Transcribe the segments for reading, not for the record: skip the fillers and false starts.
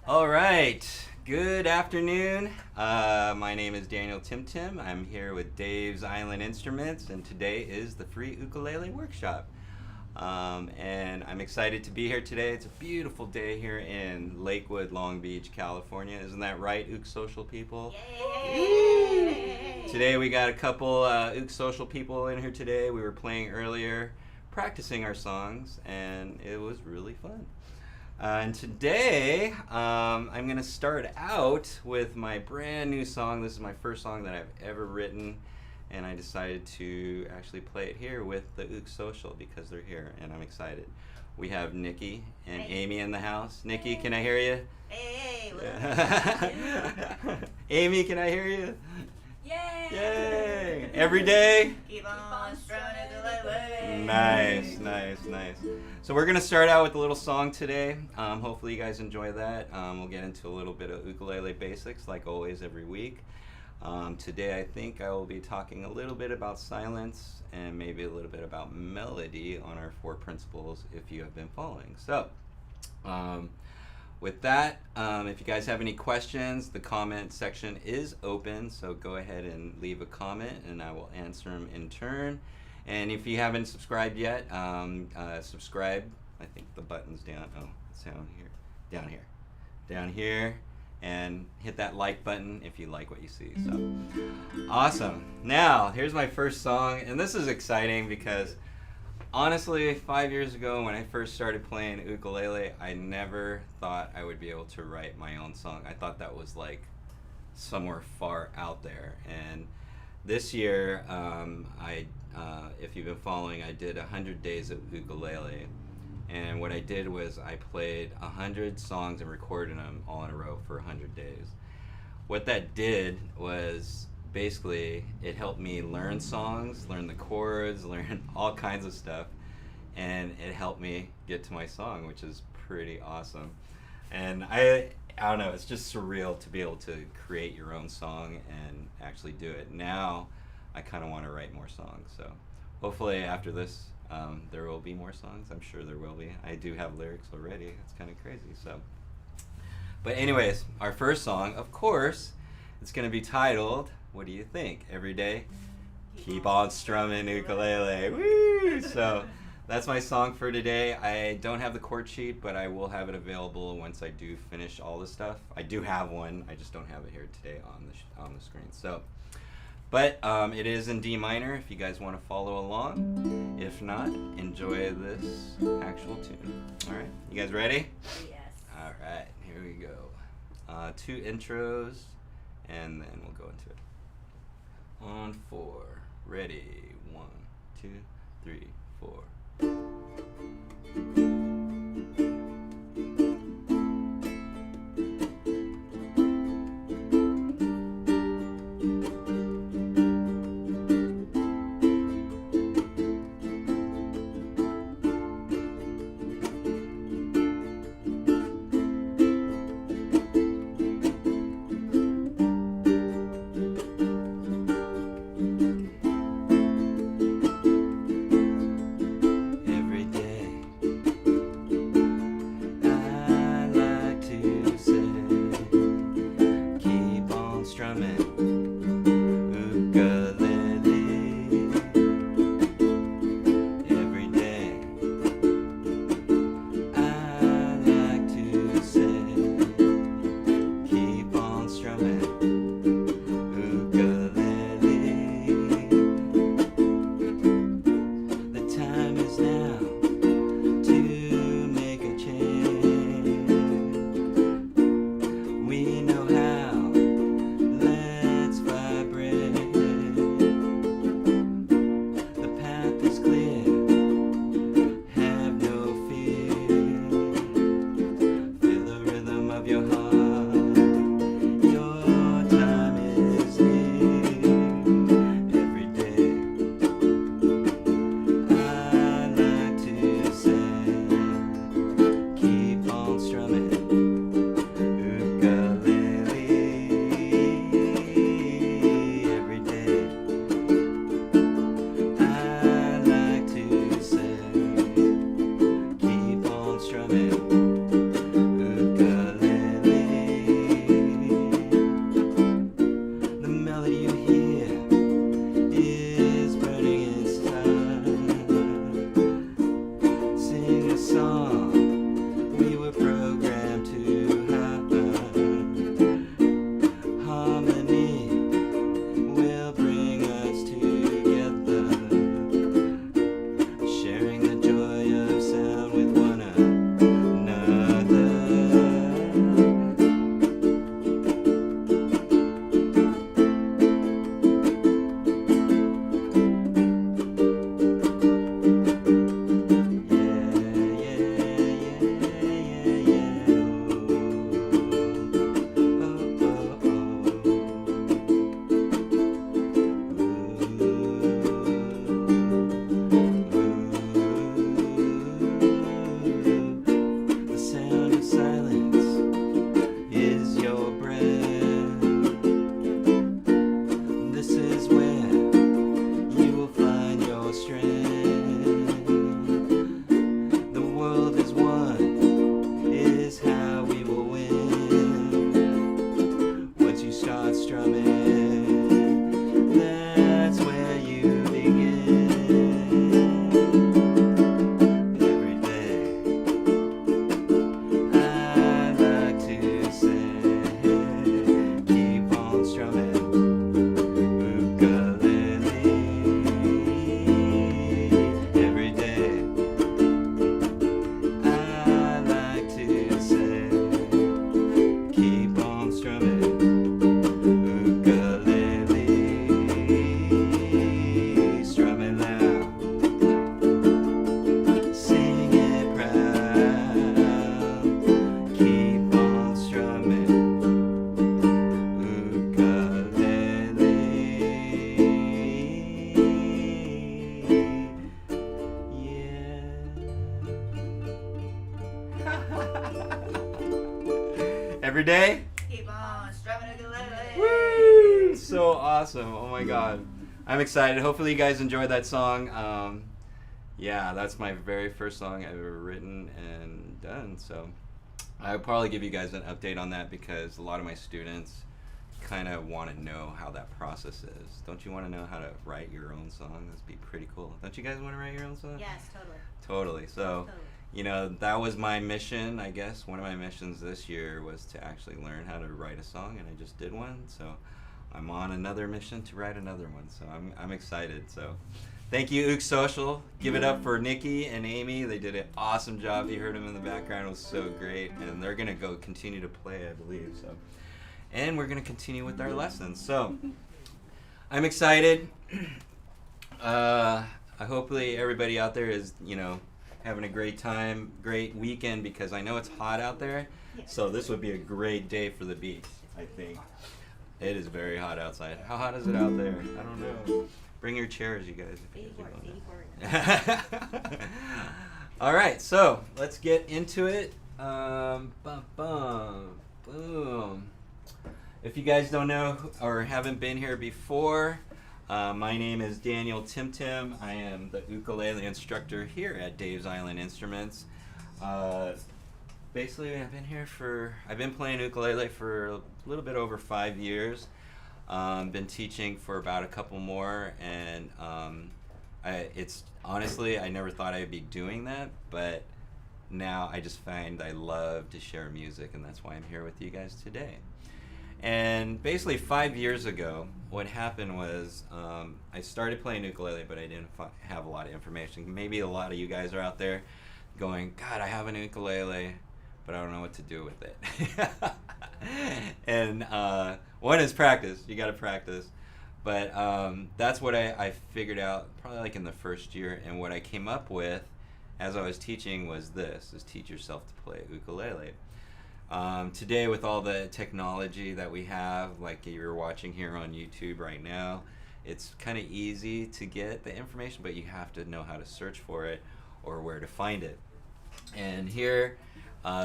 All right. Good afternoon. My name is Daniel TimTim. I'm here with Dave's Island Instruments, and today is the free ukulele workshop. And I'm excited to be here today. It's a beautiful day here in Lakewood, Long Beach, California. Isn't that right, Ook Social people? Yay! Today we got a couple Ook Social people in here today. We were playing earlier, practicing our songs, and it was really fun. And today, I'm going to start out with my brand new song. This is my first song that I've ever written, and I decided to actually play it here with the Ook Social because they're here, and I'm excited. We have Nikki and Amy in the house. Nikki, can I hear you? Hey, Amy, can I hear you? Yay! Yay! Every day? Keep on strumming ukulele. Nice, nice, nice. So we're gonna start out with a little song today. Hopefully you guys enjoy that. We'll get into a little bit of ukulele basics like always every week. Today I think I will be talking a little bit about silence and maybe a little bit about melody on our 4 principles if you have been following. So with that, if you guys have any questions, the comment section is open, so go ahead and leave a comment and I will answer them in turn. And if you haven't subscribed yet, subscribe. I think the button's down. Oh, it's down here. Down here. And hit that like button if you like what you see. So, awesome. Now, here's my first song. And this is exciting because, honestly, 5 years ago when I first started playing ukulele, I never thought I would be able to write my own song. I thought that was like somewhere far out there. And this year, if you've been following, I did 100 days of ukulele, and what I did was I played 100 songs and recorded them all in a row for 100 days. What that did was basically it helped me learn songs, learn the chords, learn all kinds of stuff, and it helped me get to my song, which is pretty awesome. And I don't know, it's just surreal to be able to create your own song and actually do it. Now I kind of want to write more songs, so hopefully after this there will be more songs. I'm sure there will be. I do have lyrics already. It's kind of crazy. So, but anyways, our first song, of course, it's going to be titled, what do you think? Every day, keep on strumming ukulele. Woo! So that's my song for today. I don't have the chord sheet, but I will have it available once I do finish all the stuff. I do have one. I just don't have it here today on the screen. So, but it is in D minor if you guys want to follow along. If not, enjoy this actual tune. All right, you guys ready? Yes. All right, here we go. 2 intros, and then we'll go into it. On 4, ready, 1, 2, 3, 4. Every day? Keep on strumming ukulele. Woo! So awesome. Oh my god. I'm excited. Hopefully you guys enjoyed that song. Yeah, that's my very first song I've ever written and done. So I'll probably give you guys an update on that because a lot of my students kind of want to know how that process is. Don't you want to know how to write your own song? That'd be pretty cool. Don't you guys want to write your own song? Yes, totally. Totally. So, Totally. you know, that was my mission, I guess. One of my missions this year was to actually learn how to write a song, and I just did one. So I'm on another mission to write another one. So I'm excited. So thank you, Ook Social. Give it up for Nikki and Amy. They did an awesome job. You heard them in the background. It was so great. And they're going to go continue to play, I believe. So, and we're going to continue with our lessons. So I'm excited. Hopefully everybody out there is, you know, having a great time, great weekend, because I know it's hot out there. So this would be a great day for the beach, I think. It is very hot outside. How hot is it out there? I don't know. Bring your chairs, you guys. If you 84. All right, so let's get into it. Bum, bum, boom. If you guys don't know or haven't been here before, my name is Daniel TimTim. I am the ukulele instructor here at Dave's Island Instruments. Basically, I've been playing ukulele for a little bit over 5 years. Been teaching for about a couple more, and it's honestly, I never thought I'd be doing that, but now I just find I love to share music, and that's why I'm here with you guys today. And basically 5 years ago, what happened was I started playing ukulele, but I didn't have a lot of information. Maybe a lot of you guys are out there going, God, I have an ukulele, but I don't know what to do with it. And one is practice. You got to practice. But that's what I figured out probably like in the first year. And what I came up with as I was teaching was this, is teach yourself to play ukulele. Today, with all the technology that we have, like you're watching here on YouTube right now, it's kind of easy to get the information, but you have to know how to search for it or where to find it. And here,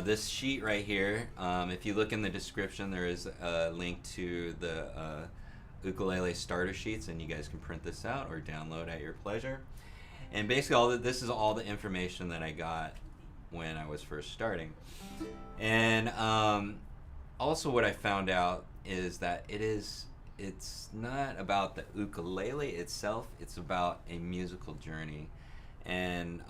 this sheet right here, if you look in the description, there is a link to the ukulele starter sheets, and you guys can print this out or download at your pleasure. And basically, this is all the information that I got when I was first starting. And also what I found out is that it's not about the ukulele itself, it's about a musical journey. And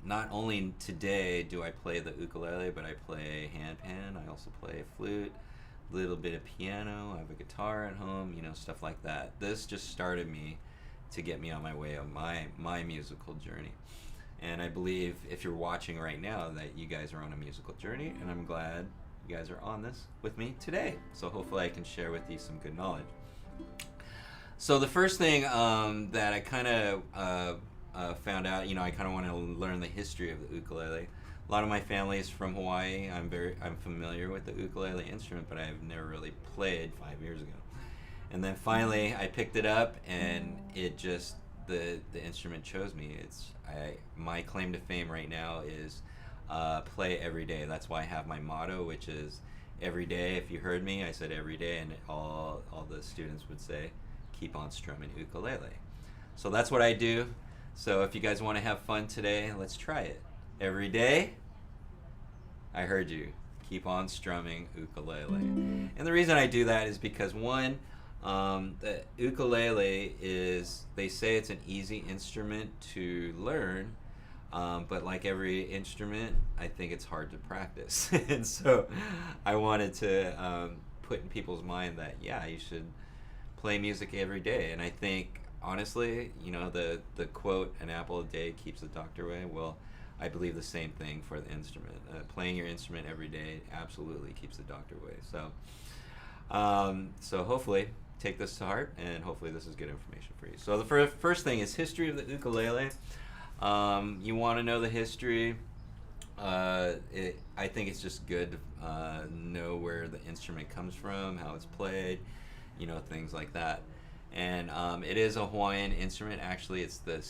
not only today do I play the ukulele, but I play handpan, I also play flute, a little bit of piano, I have a guitar at home, you know, stuff like that. This just started me to get me on my way of my musical journey. And I believe if you're watching right now that you guys are on a musical journey, and I'm glad you guys are on this with me today. So hopefully I can share with you some good knowledge. So the first thing that I kind of found out, you know, I kind of want to learn the history of the ukulele. A lot of my family is from Hawaii. I'm familiar with the ukulele instrument, but I've never really played 5 years ago. And then finally I picked it up, and it just, the instrument chose me. My claim to fame right now is play every day. That's why I have my motto, which is every day. If you heard me, I said every day, and all the students would say, keep on strumming ukulele. So that's what I do. So if you guys want to have fun today, let's try it. Every day, I heard you, keep on strumming ukulele. And the reason I do that is because one, the ukulele is, they say it's an easy instrument to learn, but like every instrument, I think it's hard to practice. And so I wanted to put in people's mind that, yeah, you should play music every day. And I think, honestly, you know, the quote, an apple a day keeps the doctor away, well, I believe the same thing for the instrument. Playing your instrument every day absolutely keeps the doctor away. So hopefully take this to heart, and hopefully this is good information for you. So the first thing is history of the ukulele. You want to know the history. I think it's just good to know where the instrument comes from, how it's played, you know, things like that. And it is a Hawaiian instrument. Actually, it's the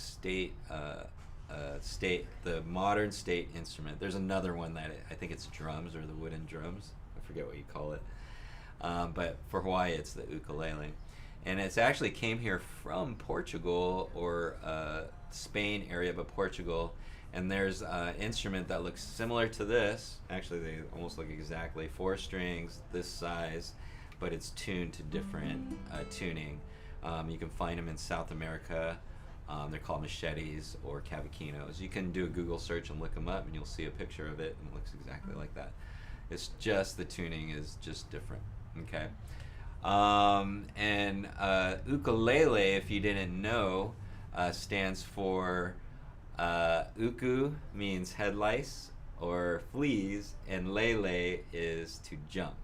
the modern state instrument. There's another one that I think it's drums, or the wooden drums. I forget what you call it. But for Hawaii, it's the ukulele. And it's actually came here from Portugal or Spain area, but Portugal. And there's an instrument that looks similar to this. Actually, they almost look exactly. 4 strings, this size, but it's tuned to different tuning. You can find them in South America. They're called machetes or cavaquinos. You can do a Google search and look them up, and you'll see a picture of it, and it looks exactly like that. It's just the tuning is just different. Okay. And ukulele, if you didn't know, stands for uku means head lice or fleas, and lele is to jump.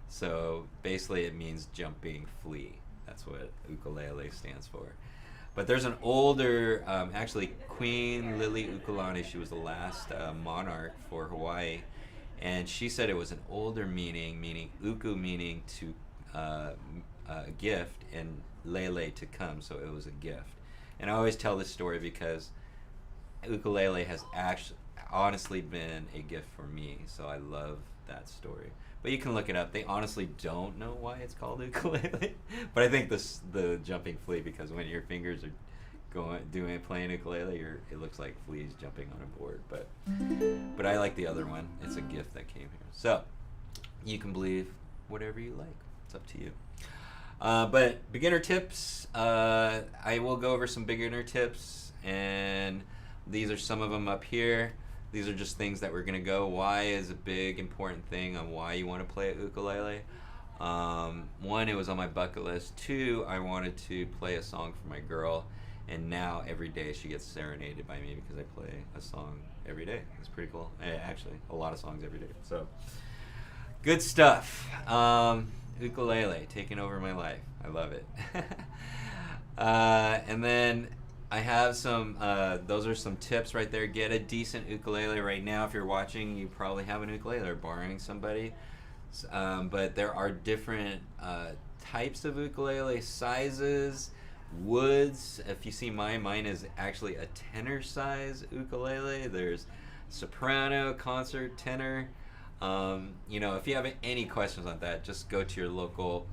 So basically, it means jumping flea. That's what ukulele stands for. But there's an older, actually, Queen Liliuokalani. She was the last monarch for Hawaii, and she said it was an older meaning uku meaning to a gift, and lele to come, so it was a gift. And I always tell this story because ukulele has actually honestly been a gift for me, so I love that story. But you can look it up. They honestly don't know why it's called ukulele, but I think the jumping flea, because when your fingers are playing ukulele, it looks like fleas jumping on a board. But I like the other one. It's a gift that came here, so you can believe whatever you like. It's up to you. But beginner tips, I will go over some beginner tips, and these are some of them up here. These are just things that we're going to go. Why is a big important thing on why you want to play a ukulele. 1, it was on my bucket list. 2, I wanted to play a song for my girl, and now every day she gets serenaded by me because I play a song every day. It's pretty cool. Actually, a lot of songs every day. So, good stuff. Ukulele, taking over my life. I love it. And then I have some, those are some tips right there. Get a decent ukulele. Right now, if you're watching, you probably have an ukulele or borrowing somebody. But there are different types of ukulele, sizes, woods. If you see mine is actually a tenor size ukulele. There's soprano, concert, tenor. If you have any questions on that, just go to your local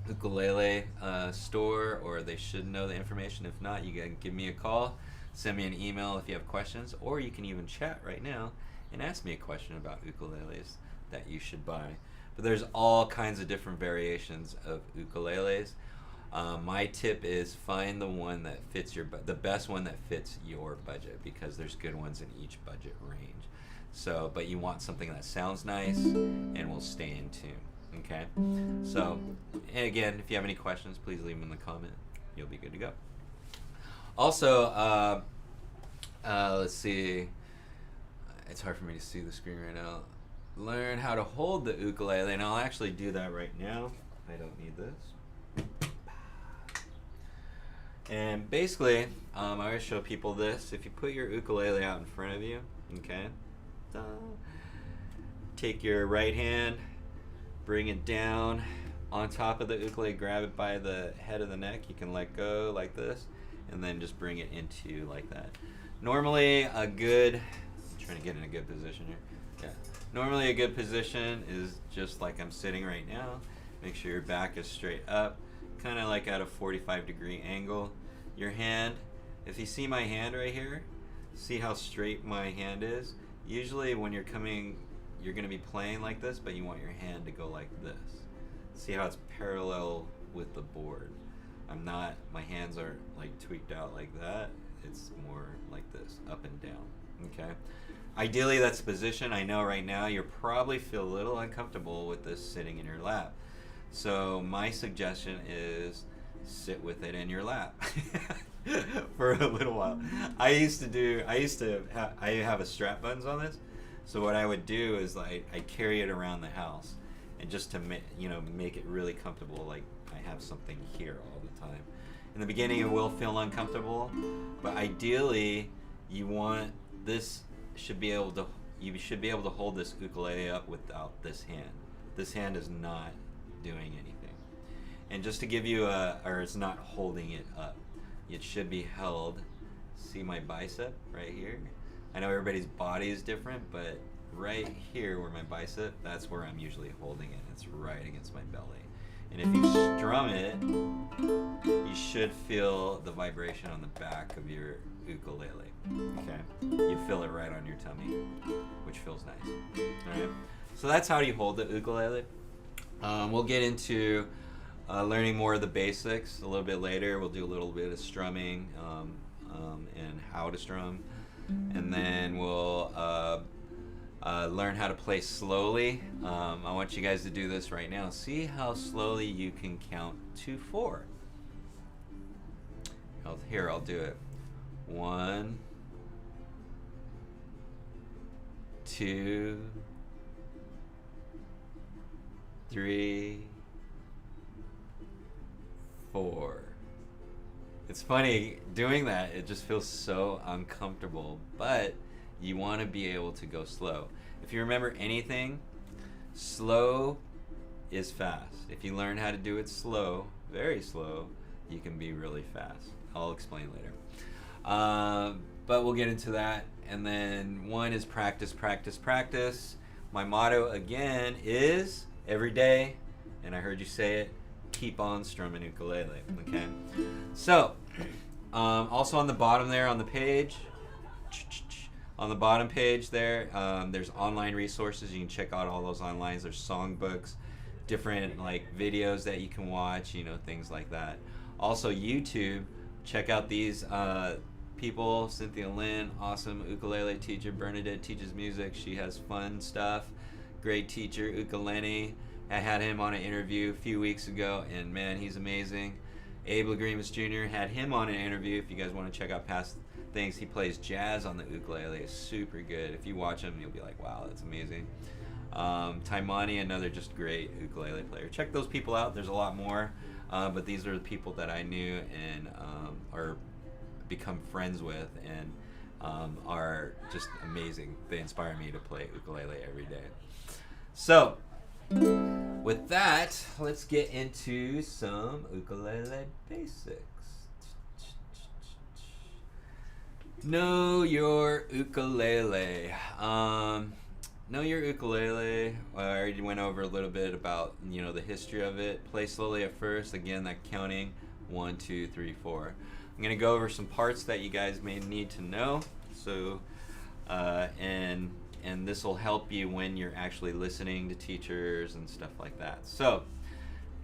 ukulele store, or they should know the information. If not, you can give me a call, send me an email if you have questions, or you can even chat right now and ask me a question about ukuleles that you should buy. But there's all kinds of different variations of ukuleles. My tip is find the one that fits the best one that fits your budget, because there's good ones in each budget range. So, but you want something that sounds nice and will stay in tune. Okay, so, and again, if you have any questions, please leave them in the comment. You'll be good to go. Also, let's see. It's hard for me to see the screen right now. Learn how to hold the ukulele, and I'll actually do that right now. I don't need this. And basically, I always show people this. If you put your ukulele out in front of you, okay, take your right hand, bring it down on top of the ukulele, grab it by the head of the neck. You can let go like this, and then just bring it into you like that. Normally, I'm trying to get in a good position here. Yeah. Normally, a good position is just like I'm sitting right now. Make sure your back is straight up, kind of like at a 45-degree angle. Your hand, if you see my hand right here, see how straight my hand is? Usually when you're going to be playing like this, but you want your hand to go like this. See how it's parallel with the board. My hands are like tweaked out like that. It's more like this, up and down, okay? Ideally, that's the position. I know right now you probably feel a little uncomfortable with this sitting in your lap. So my suggestion is sit with it in your lap for a little while. I have a strap buttons on this. So what I would do is I carry it around the house, and just to make it really comfortable, like I have something here all the time. In the beginning, it will feel uncomfortable, but ideally, you should be able to hold this ukulele up without this hand. This hand is not doing anything. And just to give you it's not holding it up. It should be held. See my bicep right here? I know everybody's body is different, but right here where my bicep, that's where I'm usually holding it. It's right against my belly. And if you strum it, you should feel the vibration on the back of your ukulele. Okay? You feel it right on your tummy, which feels nice. Alright? So that's how you hold the ukulele. We'll get into learning more of the basics a little bit later. We'll do a little bit of strumming and how to strum. And then we'll learn how to play slowly. I want you guys to do this right now. See how slowly you can count to 4. Here, I'll do it. 1, 2, 3, 4. It's funny doing that. It just feels so uncomfortable, but you want to be able to go slow. If you remember anything, slow is fast. If you learn how to do it slow, very slow, you can be really fast. I'll explain later. But we'll get into that. And then 1 is practice, practice, practice. My motto again is every day, and I heard you say it, keep on strumming ukulele. Okay? So, also on the bottom there on the page, on the bottom page there, there's online resources. You can check out all those online. There's songbooks, different like videos that you can watch, you know, things like that. Also YouTube, check out these people. Cynthia Lynn, awesome ukulele teacher. Bernadette teaches music. She has fun stuff. Great teacher. Ukulele. I had him on an interview a few weeks ago, and man, he's amazing. Abe Lagrimas Jr. had him on an interview. If you guys want to check out past things, he plays jazz on the ukulele. It's super good. If you watch him, you'll be like, wow, that's amazing. Taimani, another just great ukulele player. Check those people out. There's a lot more, but these are the people that I knew and are become friends with and are just amazing. They inspire me to play ukulele every day. So, with that, let's get into some ukulele basics. Know your ukulele. Know your ukulele. I already went over a little bit about, you know, the history of it. Play slowly at first. Again, that counting 1, 2, 3, 4. I'm gonna go over some parts that you guys may need to know. So, and this will help you when you're actually listening to teachers and stuff like that. So,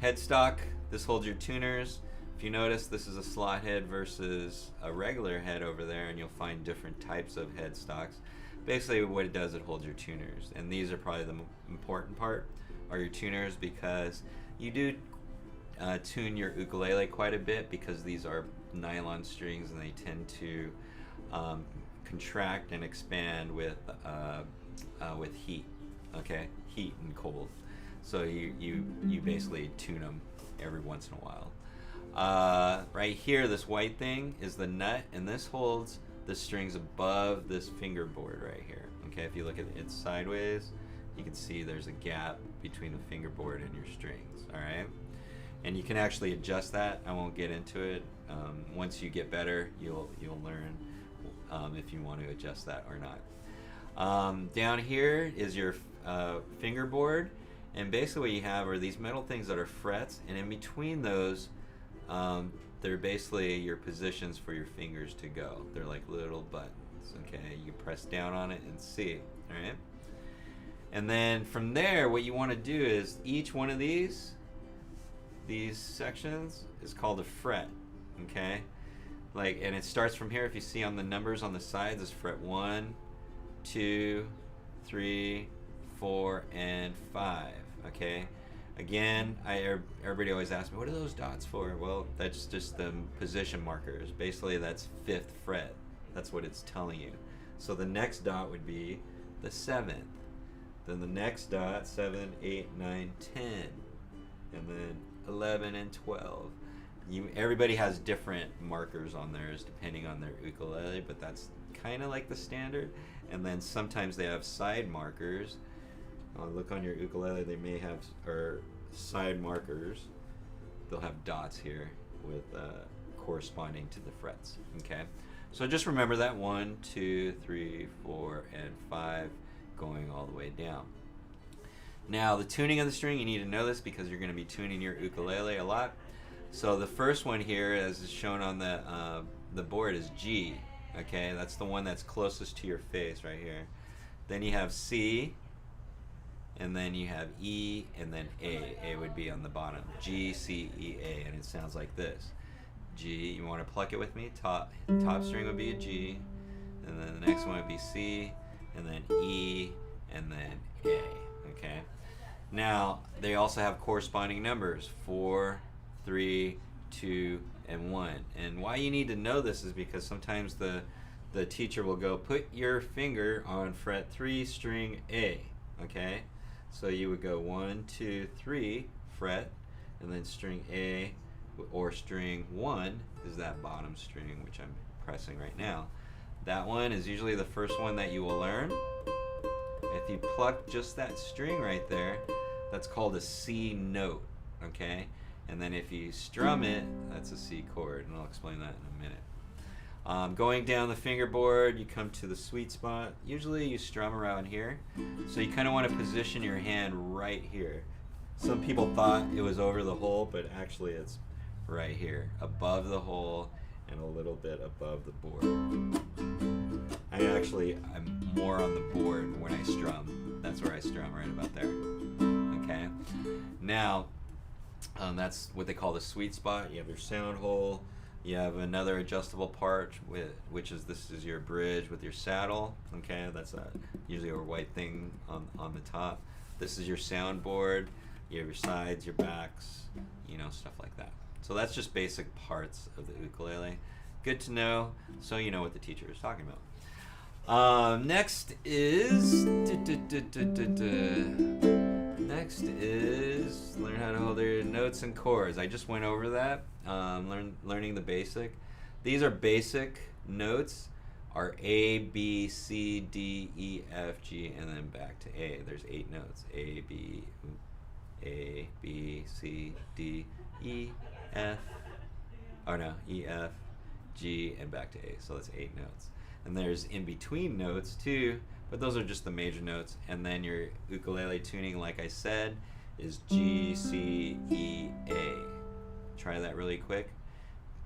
headstock. This holds your tuners. If you notice, this is a slot head versus a regular head over there, and you'll find different types of headstocks. Basically, what it does, it holds your tuners, and these are probably the important part, are your tuners, because you do tune your ukulele quite a bit because these are nylon strings and they tend to contract and expand with heat, okay, heat and cold. So you basically tune them every once in a while. Right here, this white thing is the nut, and this holds the strings above this fingerboard right here. Okay, if you look at it sideways, you can see there's a gap between the fingerboard and your strings. All right, and you can actually adjust that. I won't get into it. Once you get better, you'll learn if you want to adjust that or not. Down here is your fingerboard, and basically what you have are these metal things that are frets, and in between those, they're basically your positions for your fingers to go. They're like little buttons. Okay, you press down on it and see. All right, and then from there, what you want to do is each one of these sections is called a fret. Okay, like, and it starts from here. If you see on the numbers on the sides, is fret 1, 2, 3, 4, and 5. Okay. Again, everybody always asks me, what are those dots for? Well, that's just the position markers. Basically, that's 5th fret. That's what it's telling you. So the next dot would be the 7th. Then the next dot, 7, 8, 9, 10. And then 11 and 12. Everybody has different markers on theirs depending on their ukulele, but that's kind of like the standard. And then sometimes they have side markers. Look on your ukulele, they may have side markers. They'll have dots here with corresponding to the frets. Okay, so just remember that 1, 2, 3, 4, and 5 going all the way down. Now, the tuning of the string, you need to know this because you're going to be tuning your ukulele a lot. So the first one here, as is shown on the board, is G. Okay, that's the one that's closest to your face right here. Then you have C, and then you have E, and then A. A would be on the bottom. G, C, E, A, and it sounds like this. G, you want to pluck it with me? Top string would be a G, and then the next one would be C, and then E, and then A. Okay. Now, they also have corresponding numbers, 4, 3, 2, and 1. And why you need to know this is because sometimes the teacher will go, put your finger on fret 3, string A. Okay? So you would go 1, 2, 3, fret, and then string A, or string 1 is that bottom string, which I'm pressing right now. That one is usually the first one that you will learn. If you pluck just that string right there, that's called a C note, okay? And then if you strum it, that's a C chord, and I'll explain that in a minute. Going down the fingerboard, you come to the sweet spot. Usually you strum around here, so you kind of want to position your hand right here. Some people thought it was over the hole, but actually it's right here, above the hole and a little bit above the board. I'm more on the board when I strum. That's where I strum, right about there. Okay. Now, that's what they call the sweet spot. You have your sound hole. You have another adjustable part, which is this is your bridge with your saddle. Okay, that's usually a white thing on the top. This is your soundboard. You have your sides, your backs, stuff like that. So that's just basic parts of the ukulele. Good to know, so you know what the teacher is talking about. Next is learn how to hold your notes and chords. I just went over that. Learning the basic. These are basic notes. Are A, B, C, D, E, F, G, and then back to A. There's 8 notes. A, B, C, D, E, F. Oh no, E, F, G, and back to A. So that's 8 notes. And there's in between notes too, but those are just the major notes. And then your ukulele tuning, like I said, is G, C, E, A. Try that really quick.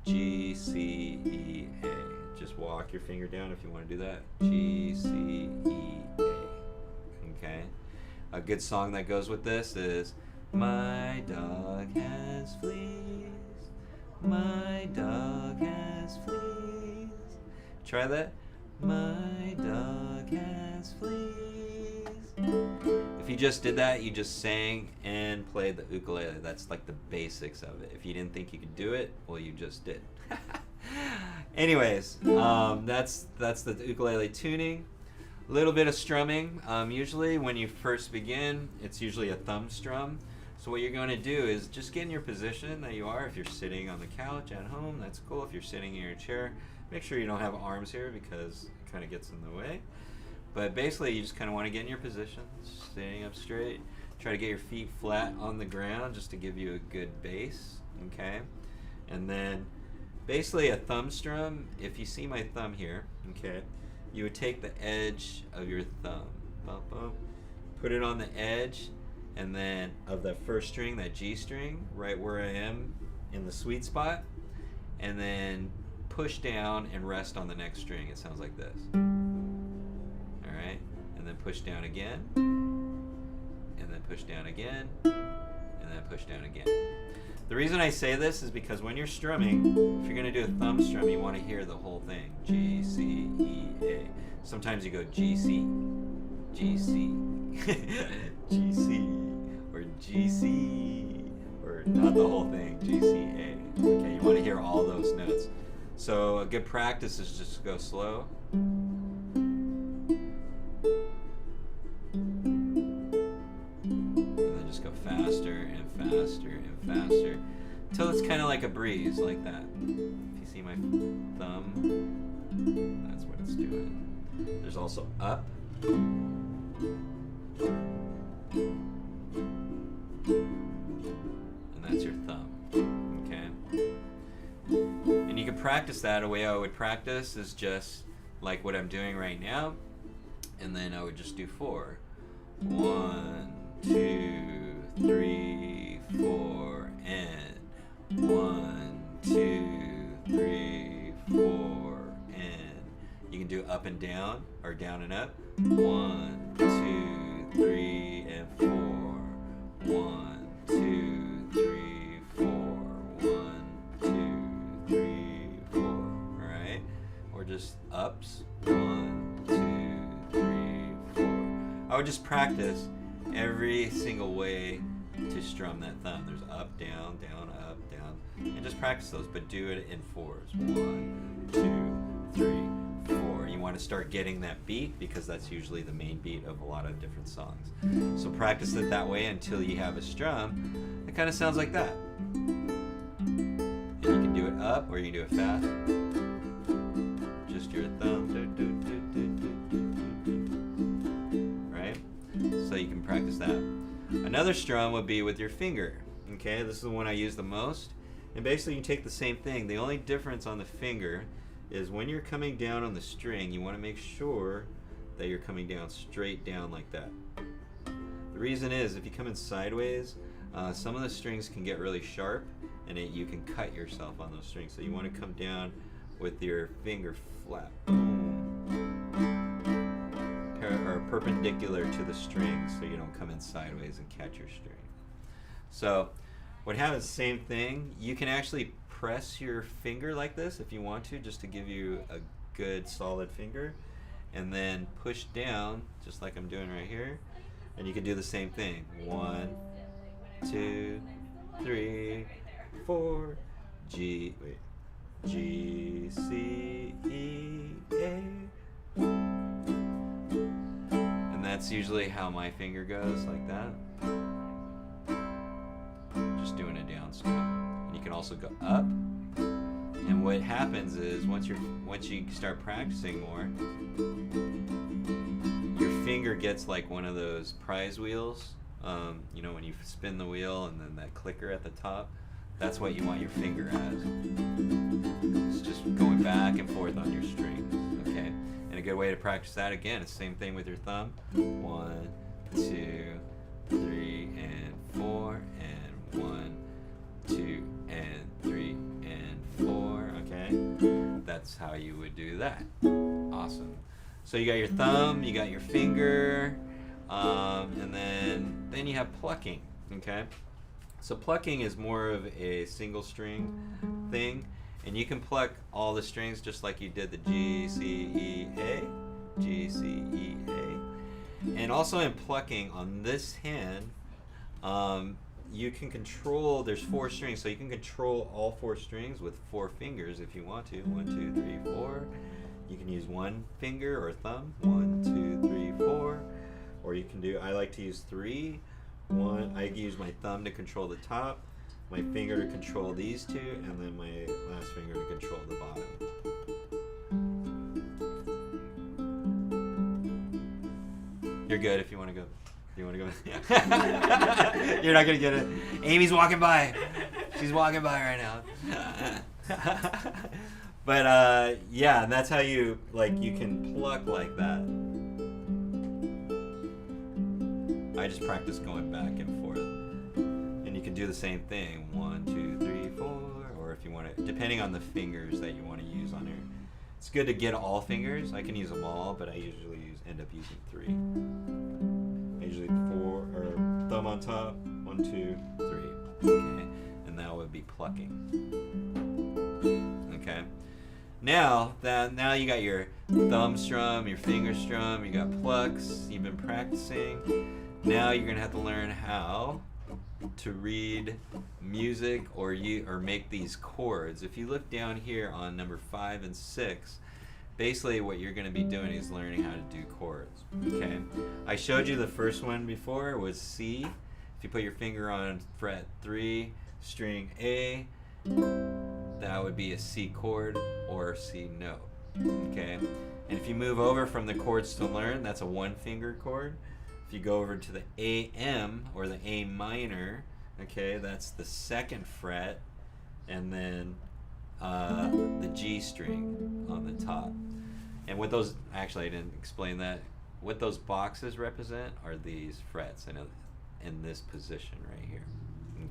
G, C, E, A. Just walk your finger down if you want to do that. G, C, E, A. Okay. A good song that goes with this is My dog has fleas. My dog has fleas. Try that. My dog has fleas. If you just did that, you just sang and played the ukulele. That's like the basics of it. If you didn't think you could do it, well, you just did. Anyways, that's the ukulele tuning. A little bit of strumming. Usually when you first begin, it's usually a thumb strum. So what you're going to do is just get in your position that you are. If you're sitting on the couch at home, that's cool. If you're sitting in your chair, make sure you don't have arms here because it kind of gets in the way. But basically, you just kind of want to get in your position, sitting up straight. Try to get your feet flat on the ground just to give you a good base, okay? And then basically a thumb strum, if you see my thumb here, okay, you would take the edge of your thumb, bump, bump, put it on the edge, and then of that first string, that G string, right where I am in the sweet spot, and then push down and rest on the next string. It sounds like this. All right, and then push down again, and then push down again, and then push down again. The reason I say this is because when you're strumming, if you're gonna do a thumb strum, you want to hear the whole thing. G, C, E, A. Sometimes you go G, C, G, C, G, C, or G, C, or not the whole thing, G, C, A. Okay, you want to hear all those notes. So a good practice is just to go slow. And then just go faster and faster and faster until it's kind of like a breeze, like that. If you see my thumb, that's what it's doing. There's also up. And that's your thumb. Okay? And you can practice that. A way I would practice is just like what I'm doing right now. and then I would just do 4. 1, 2, 3, 4, and 1, 2, 3, 4, and you can do up and down or down and up. 1, 2, 3, and 4. 1, 2, 3, 4. 1, 2, 3, 4. All right, or just ups. 1, 2, 3, 4. I would just practice every single way to strum that thumb. There's up, down, down, up, down, and just practice those, but do it in 4s. 1, 2, 3, 4. You want to start getting that beat because that's usually the main beat of a lot of different songs. So practice it that way until you have a strum that kind of sounds like that. And you can do it up or you can do it fast. Just your thumb. Right? So you can practice that. Another strum would be with your finger. Okay, this is the one I use the most. And basically you take the same thing. The only difference on the finger is when you're coming down on the string, you want to make sure that you're coming down straight down like that. The reason is if you come in sideways, some of the strings can get really sharp and you can cut yourself on those strings. So you want to come down with your finger flat. Or perpendicular to the string so you don't come in sideways and catch your string. So what happens, same thing, you can actually press your finger like this if you want to, just to give you a good solid finger, and then push down just like I'm doing right here, and you can do the same thing. 1, 2, 3, 4, G, C, E, A. And that's usually how my finger goes, like that. Just doing a down strum. And you can also go up. And what happens is once you start practicing more, your finger gets like one of those prize wheels. You know, when you spin the wheel and then that clicker at the top, that's what you want your finger as. It's just going back and forth on your strings, okay? And a good way to practice that, again, it's the same thing with your thumb. 1, 2, 3, and 4, and 1, 2, and 3, and 4, okay? That's how you would do that. Awesome. So you got your thumb, you got your finger, and then you have plucking, okay? So plucking is more of a single string thing, and you can pluck all the strings just like you did the G, C, E, A, G, C, E, A. And also in plucking on this hand, you can control, there's 4 strings, so you can control all 4 strings with 4 fingers if you want to. 1, 2, 3, 4. You can use 1 finger or thumb. 1, 2, 3, 4. Or you can do, I like to use 3. I use my thumb to control the top, my finger to control these 2, and then my last finger to control the bottom. You're good if you want to go. You want to go? You're not going to get it. Amy's walking by. She's walking by right now. But yeah, that's how you can pluck like that. I just practice going back and forth. And you can do the same thing. 1, 2, 3, 4. Or if you want to, depending on the fingers that you want to use on here. It's good to get all fingers. I can use them all, but I usually end up using 3. I usually 4, or thumb on top. 1, 2, 3. Okay. And that would be plucking. Okay. Now you got your thumb strum, your finger strum, you got plucks, you've been practicing. Now you're gonna have to learn how to read music or make these chords. If you look down here on number 5 and 6, basically what you're gonna be doing is learning how to do chords. Okay. I showed you the first one before was C. If you put your finger on fret 3, string A, that would be a C chord or a C note. Okay. And if you move over from the chords to learn, that's a 1-finger chord. If you go over to the AM or the A minor, okay, that's the 2nd fret, and then the G string on the top. And with those, actually I didn't explain that. what those boxes represent are these frets in this position right here.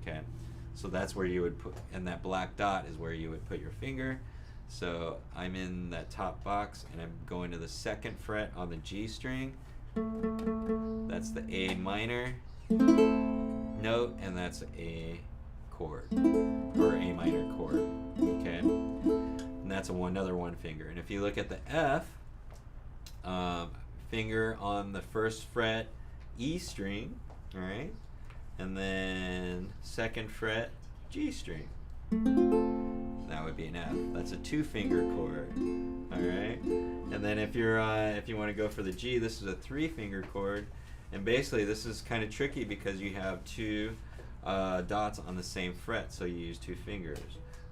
Okay, so that's where you would put, and that black dot is where you would put your finger. So I'm in that top box and I'm going to the 2nd fret on the G string. That's the A minor note, and that's A chord, or A minor chord. Okay, and that's another 1 finger. And if you look at the F, finger on the 1st fret E string, all right, and then 2nd fret G string. That would be an F. That's a 2-finger chord. All right, and then if you want to go for the G, this is a 3-finger chord, and basically this is kind of tricky because you have 2 dots on the same fret, so you use 2 fingers.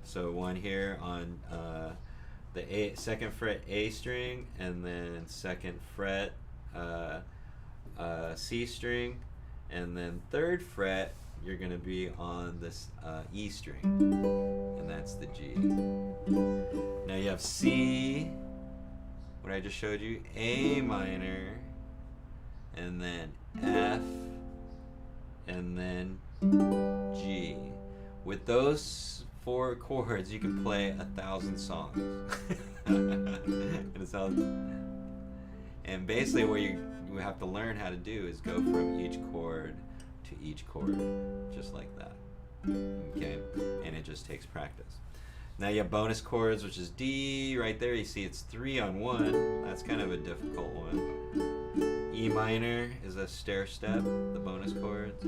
So one here on the 2nd fret A string, and then 2nd fret C string, and then 3rd fret you're going to be on this E string, and that's the G. Now you have C, what I just showed you, A minor, and then F, and then G. With those 4 chords, you can play 1,000 songs. And basically what you have to learn how to do is go from each chord to each chord, just like that. Okay, and it just takes practice. Now you have bonus chords, which is D right there. You see it's 3 on 1. That's kind of a difficult one. E minor is a stair step, the bonus chords.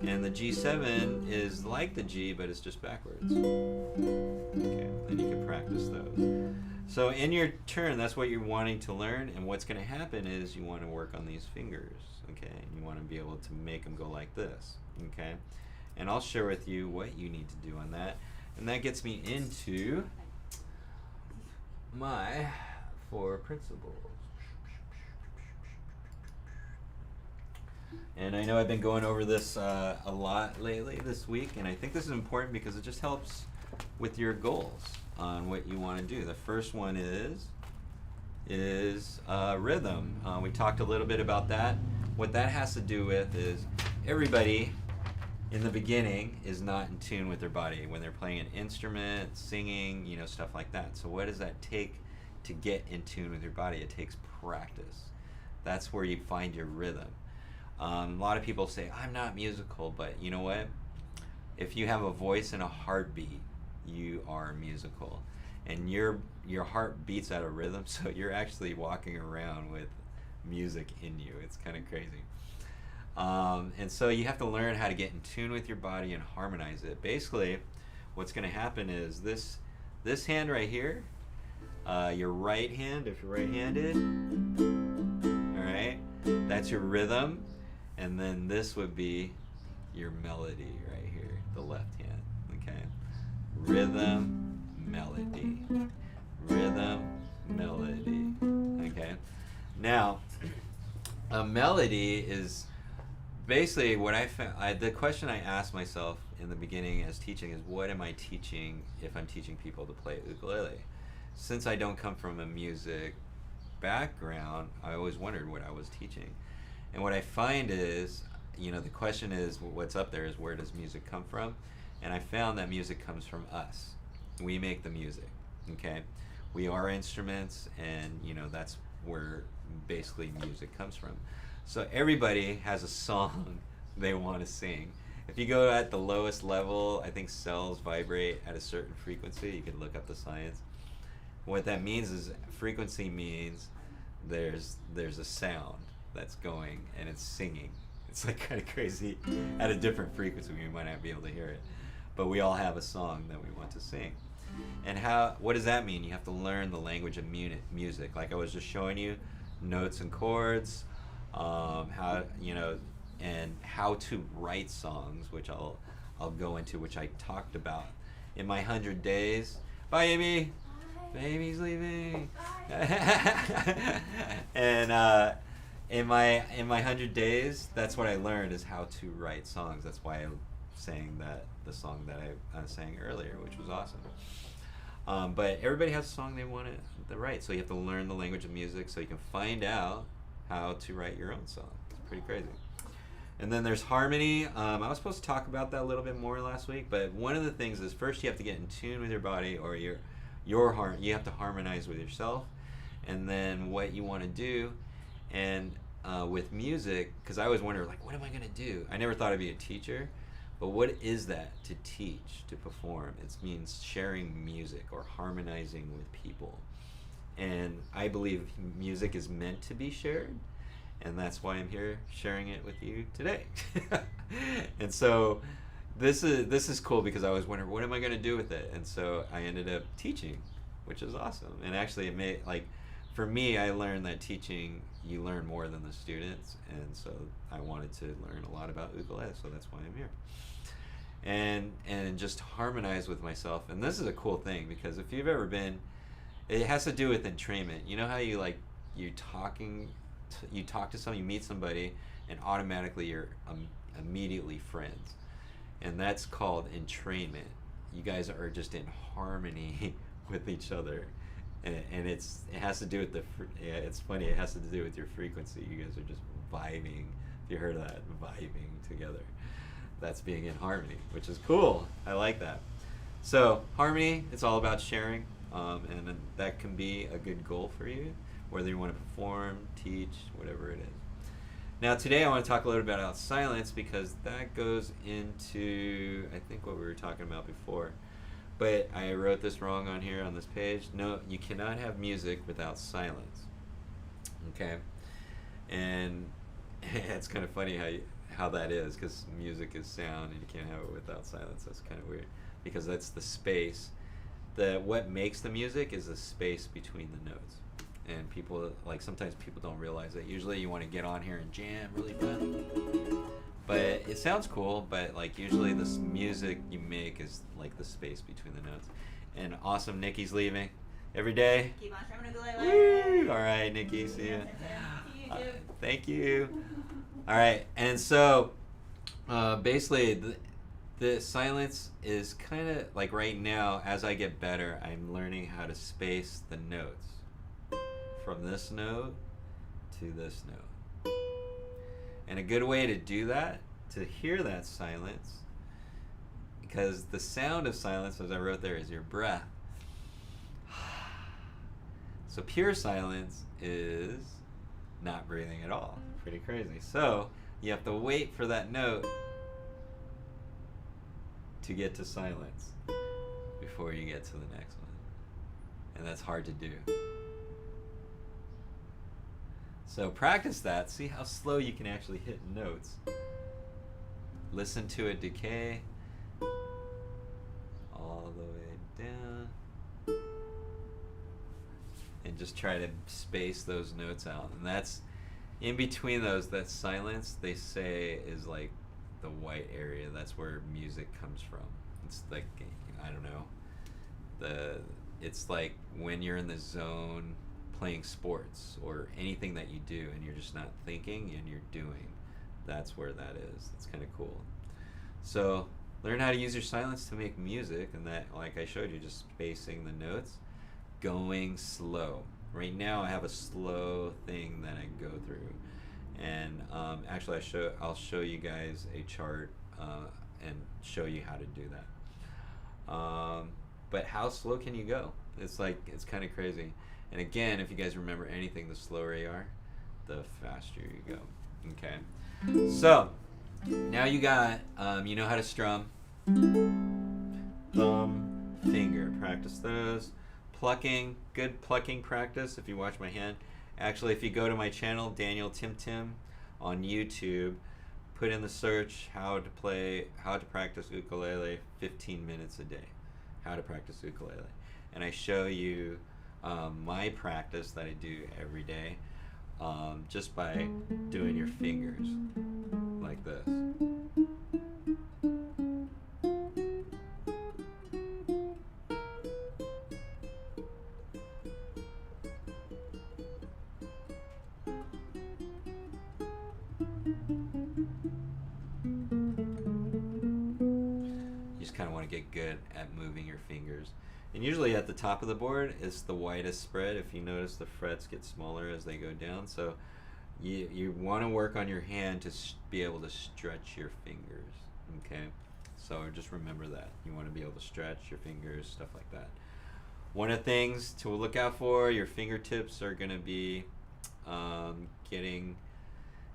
And the G7 is like the G, but it's just backwards. Okay, and you can practice those. So in your turn, that's what you're wanting to learn, and what's going to happen is you want to work on these fingers, okay? And you want to be able to make them go like this, okay? And I'll share with you what you need to do on that. And that gets me into my 4 principles. And I know I've been going over this a lot lately this week, and I think this is important because it just helps with your goals on what you want to do. The first one is rhythm. We talked a little bit about that. What that has to do with is everybody in the beginning is not in tune with their body when they're playing an instrument, singing, you know, stuff like that. So what does that take to get in tune with your body? It takes practice. That's where you find your rhythm. A lot of people say, I'm not musical, but you know what? If you have a voice and a heartbeat, you are musical. And your heart beats out a rhythm, so you're actually walking around with music in you. It's kind of crazy. And so you have to learn how to get in tune with your body and harmonize it. Basically, what's going to happen is this hand right here, your right hand, if you're right-handed, all right, that's your rhythm. And then this would be your melody right here, the left hand, okay? Rhythm, melody, rhythm, melody, okay? Now, a melody is basically what I found. The question I asked myself in the beginning as teaching is, what am I teaching if I'm teaching people to play ukulele? Since I don't come from a music background, I always wondered what I was teaching. And what I find is, you know, the question is, what's up there is, where does music come from? And I found that music comes from us. We make the music, okay? We are instruments, and, you know, that's where basically music comes from. So everybody has a song they want to sing. If you go at the lowest level, I think cells vibrate at a certain frequency. You can look up the science. What that means is, frequency means there's a sound that's going and it's singing. It's like kind of crazy. At a different frequency, we might not be able to hear it, but we all have a song that we want to sing. And what does that mean? You have to learn the language of music. Like I was just showing you, notes and chords, how, you know, and how to write songs, which I'll go into, which I talked about in my 100 days. Bye, Amy. Baby's leaving. And in my 100 days, that's what I learned, is how to write songs. That's why I sang the song that I sang earlier, which was awesome. But everybody has a song they want to write, so you have to learn the language of music so you can find out how to write your own song. It's pretty crazy. And then there's harmony. I was supposed to talk about that a little bit more last week, but one of the things is first you have to get in tune with your body, or your heart. You have to harmonize with yourself, and then what you want to do. And with music, because I always wonder, like, what am I going to do? I never thought I'd be a teacher, but what is that to teach, to perform? It means sharing music or harmonizing with people. And I believe music is meant to be shared, and that's why I'm here sharing it with you today. And so this is cool, because I was wondering, what am I going to do with it? And so I ended up teaching, which is awesome. And actually it made, like, for me, I learned that teaching, you learn more than the students, and so I wanted to learn a lot about ukulele, so that's why I'm here. And just harmonize with myself. And this is a cool thing, because if you've ever been, it has to do with entrainment. You know how you talk to someone, you meet somebody, and automatically you're immediately friends, and that's called entrainment. You guys are just in harmony with each other, and it has to do with it's funny, it has to do with your frequency. You guys are just vibing. If you heard of that, vibing together, that's being in harmony, which is cool. I like that. So harmony, it's all about sharing, and that can be a good goal for you, whether you want to perform, teach, whatever it is. Now today I want to talk a little bit about silence, because that goes into, I think, what we were talking about before. But I wrote this wrong on here on this page. No, you cannot have music without silence. Okay? And it's kind of funny how that is, because music is sound and you can't have it without silence. That's kind of weird, because that's the space. What makes the music is the space between the notes. And people, like, sometimes people don't realize that. Usually you want to get on here and jam really fun, but it sounds cool, but like usually this music you make is like the space between the notes. And awesome, Nikki's leaving every day. Keep on strumming ukulele. Woo! All right, Nikki, see ya. Thank you. All right, and so basically the silence is kind of like, right now, as I get better, I'm learning how to space the notes from this note to this note. And a good way to do that, to hear that silence, because the sound of silence, as I wrote there, is your breath. So pure silence is not breathing at all. Pretty crazy. So you have to wait for that note to get to silence before you get to the next one. And that's hard to do. So practice that. See how slow you can actually hit notes. Listen to it decay all the way down. And just try to space those notes out. And that's, in between those, that silence, they say, is like the white area. That's where music comes from. It's like, I don't know, it's like when you're in the zone playing sports or anything that you do, and you're just not thinking and you're doing. That's where that is. It's kind of cool. So learn how to use your silence to make music, and that, like I showed you, just spacing the notes, going slow. Right now I have a slow thing that I go through, and actually I'll show you guys a chart and show you how to do that. But how slow can you go? It's kind of crazy. And again, if you guys remember anything, the slower you are, the faster you go. Okay. So now you got, you know how to strum. Thumb, finger. Practice those. Plucking, good plucking practice if you watch my hand. Actually, if you go to my channel, Daniel TimTim, on YouTube, put in the search how to practice ukulele 15 minutes a day. How to practice ukulele. And I show you my practice that I do every day, just by doing your fingers like this. You just kind of want to get good at moving your fingers. And usually at the top of the board is the widest spread. If you notice, the frets get smaller as they go down. So you want to work on your hand to be able to stretch your fingers. Okay, so just remember that you want to be able to stretch your fingers, stuff like that. One of the things to look out for, your fingertips are going to be getting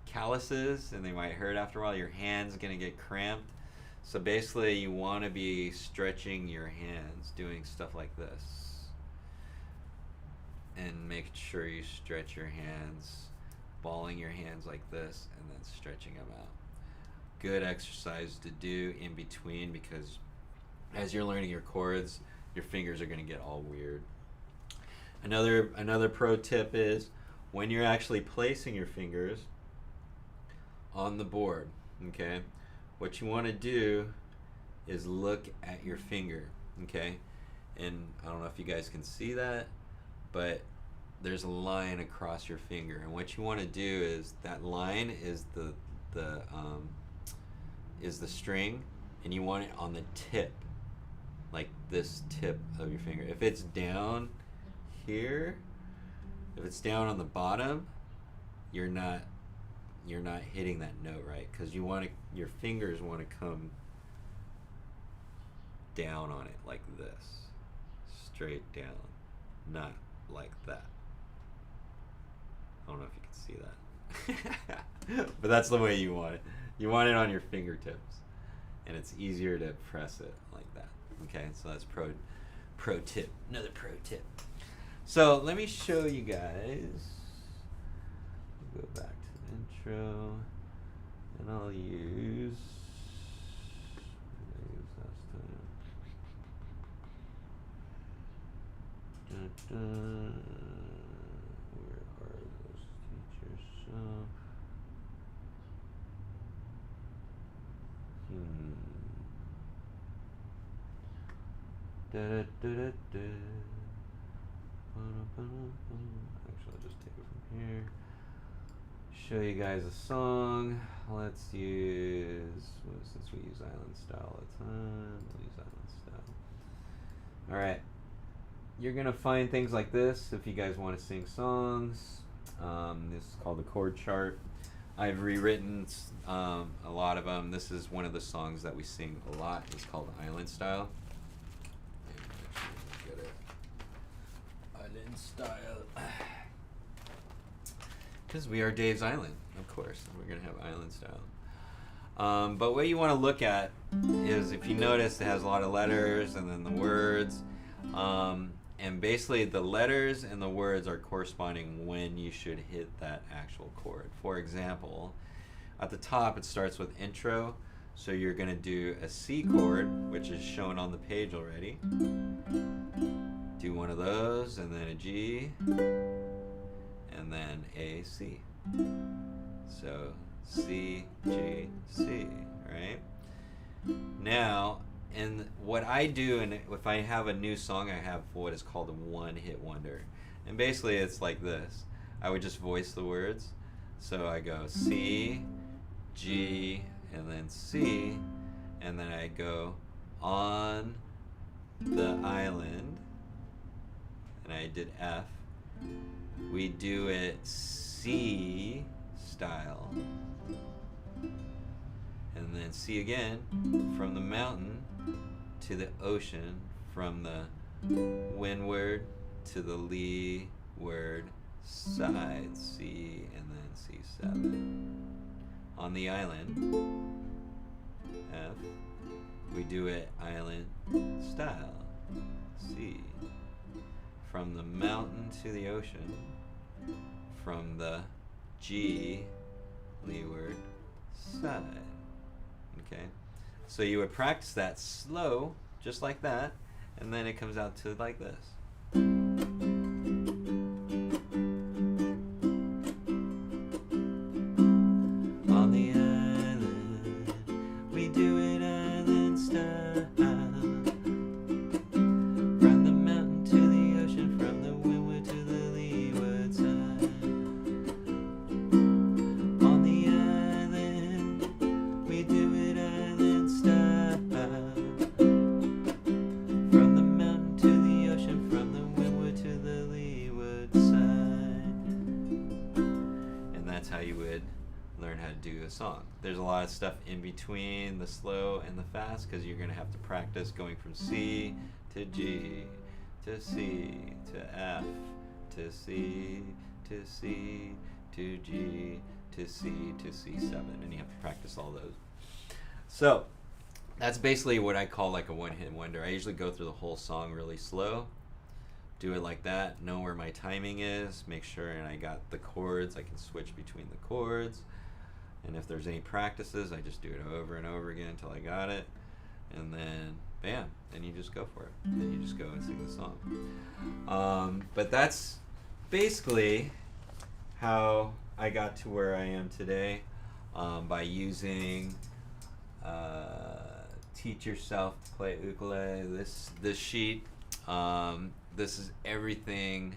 calluses, and they might hurt after a while. Your hand's going to get cramped. So basically you want to be stretching your hands, doing stuff like this, and making sure you stretch your hands, balling your hands like this, and then stretching them out. Good exercise to do in between, because as you're learning your chords, your fingers are going to get all weird. Another pro tip is when you're actually placing your fingers on the board, okay, what you want to do is look at your finger, okay? And I don't know if you guys can see that, but there's a line across your finger, and what you want to do is that line is the string, and you want it on the tip, like this tip of your finger. If it's down here, if it's down on the bottom, you're not hitting that note right, because your fingers want to come down on it like this, straight down, not like that. I don't know if you can see that. But that's the way you want it. You want it on your fingertips, and it's easier to press it like that. Okay, so that's pro tip. Another pro tip. So let me show you guys. Go back to the intro, and I'll use last time. Where are those teachers? Actually, I'll just take it from here. Show you guys a song. Let's use, since we use island style all the time, we'll use island style. Alright. You're going to find things like this if you guys want to sing songs. This is called the chord chart. I've rewritten a lot of them. This is one of the songs that we sing a lot. It's called Island Style. Get it. Island Style. Because we are Dave's Island, of course. We're going to have Island Style. But what you want to look at is, if you notice, it has a lot of letters and then the words. And basically the letters and the words are corresponding when you should hit that actual chord. For example, at the top it starts with intro, so you're going to do a C chord, which is shown on the page already. Do one of those, and then a G, and then a C. So C, G, C, right? Now, and what I do, and if I have a new song, I have what is called a one-hit wonder. And basically it's like this. I would just voice the words. So I go C, G, and then C, and then I go on the island, and I did F. We do it C style, and then C again, from the mountain to the ocean, from the windward to the leeward side, C, and then C7. On the island, F, we do it island style, C. From the mountain to the ocean, from the G, leeward side. Okay, so you would practice that slow, just like that, and then it comes out to like this. On the island, we do it island style. From the mountain to the ocean, from the windward to the leeward side. On the island, we do it island style. From the mountain to the ocean, from the windward to the leeward side. And that's how a song. There's a lot of stuff in between the slow and the fast because you're going to have to practice going from C to G to C to F to C to C to G to C to C7, and you have to practice all those. So that's basically what I call like a one-hit wonder. I usually go through the whole song really slow, do it like that, know where my timing is, make sure and I got the chords, I can switch between the chords, and if there's any practices, I just do it over and over again until I got it, and then bam, then you just go for it. Then you just go and sing the song. But that's basically how I got to where I am today, by using Teach Yourself to Play Ukulele. This sheet, this is everything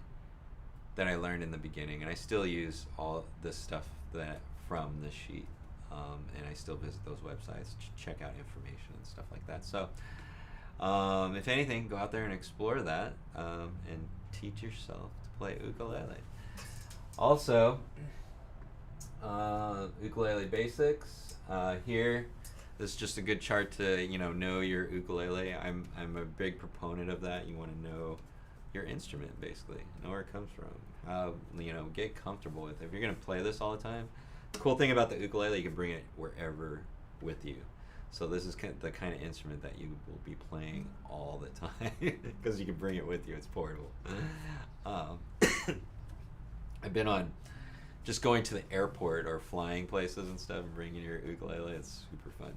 that I learned in the beginning, and I still use all this stuff that from this sheet, and I still visit those websites to check out information and stuff like that. So if anything, go out there and explore that, and teach yourself to play ukulele. Also, ukulele basics. Here, this is just a good chart to know your ukulele. I'm a big proponent of that. You want to know your instrument, basically, know where it comes from. How get comfortable with it. If you're gonna play this all the time, the cool thing about the ukulele, you can bring it wherever with you. So this is the kind of instrument that you will be playing all the time because you can bring it with you. It's portable. I've been on just going to the airport or flying places and stuff and bringing your ukulele. It's super fun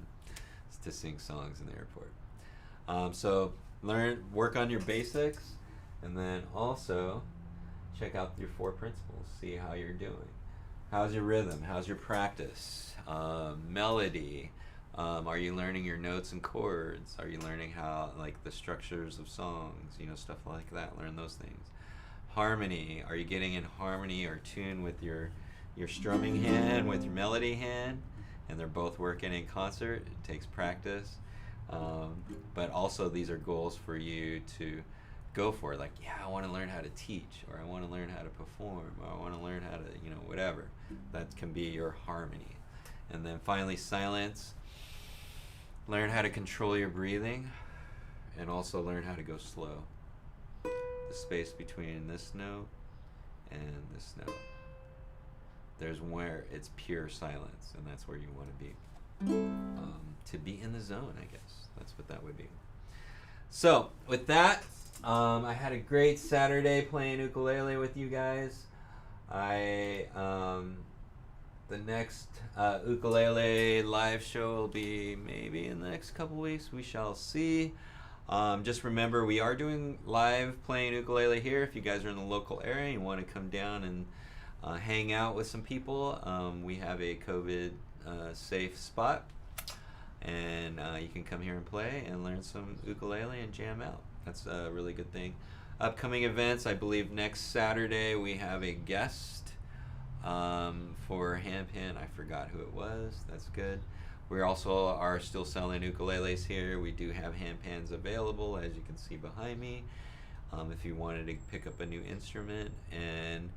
to sing songs in the airport. So work on your basics, and then also check out your 4 principles. See how you're doing. How's your rhythm? How's your practice? Melody. Are you learning your notes and chords? Are you learning how, like, the structures of songs, stuff like that? Learn those things. Harmony. Are you getting in harmony or tune with your strumming hand, with your melody hand? And they're both working in concert. It takes practice. But also these are goals for you to go for. Like, yeah, I want to learn how to teach, or I want to learn how to perform, or I want to learn how to, whatever. That can be your harmony. And then finally, silence. Learn how to control your breathing, and also learn how to go slow. The space between this note and this note. There's where it's pure silence, and that's where you want to be. To be in the zone, I guess. That's what that would be. So, with that, I had a great Saturday playing ukulele with you guys. The next ukulele live show will be maybe in the next couple weeks. We shall see. Just remember, we are doing live playing ukulele here. If you guys are in the local area and you want to come down and hang out with some people, we have a COVID safe spot, and you can come here and play and learn some ukulele and jam out. That's a really good thing. Upcoming events, I believe next Saturday we have a guest for handpan. I forgot who it was. That's good. We also are still selling ukuleles here. We do have handpans available, as you can see behind me, if you wanted to pick up a new instrument. And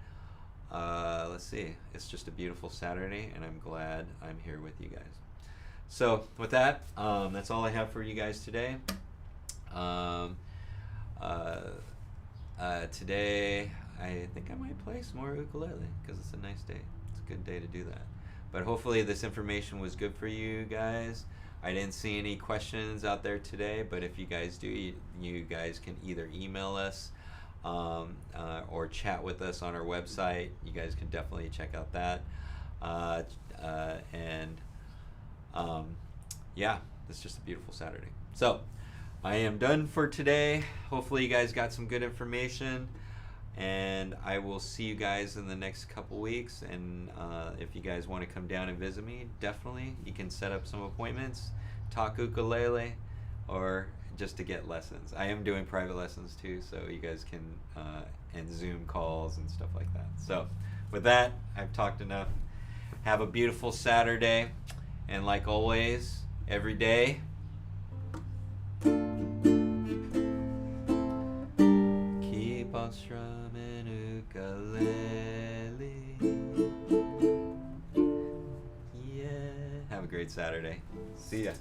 let's see, it's just a beautiful Saturday, and I'm glad I'm here with you guys. So with that, that's all I have for you guys today. Today I think I might play some more ukulele because it's a nice day. It's a good day to do that. But hopefully this information was good for you guys. I didn't see any questions out there today, but if you guys do, you guys can either email us or chat with us on our website. You guys can definitely check out that. Yeah, it's just a beautiful Saturday. So I am done for today. Hopefully you guys got some good information, and I will see you guys in the next couple weeks. And if you guys want to come down and visit me, definitely you can set up some appointments, talk ukulele, or just to get lessons. I am doing private lessons too, so you guys can and Zoom calls and stuff like that. So with that, I've talked enough. Have a beautiful Saturday, and like always, every day, keep on strumming ukulele. Yeah. great Saturday. See ya.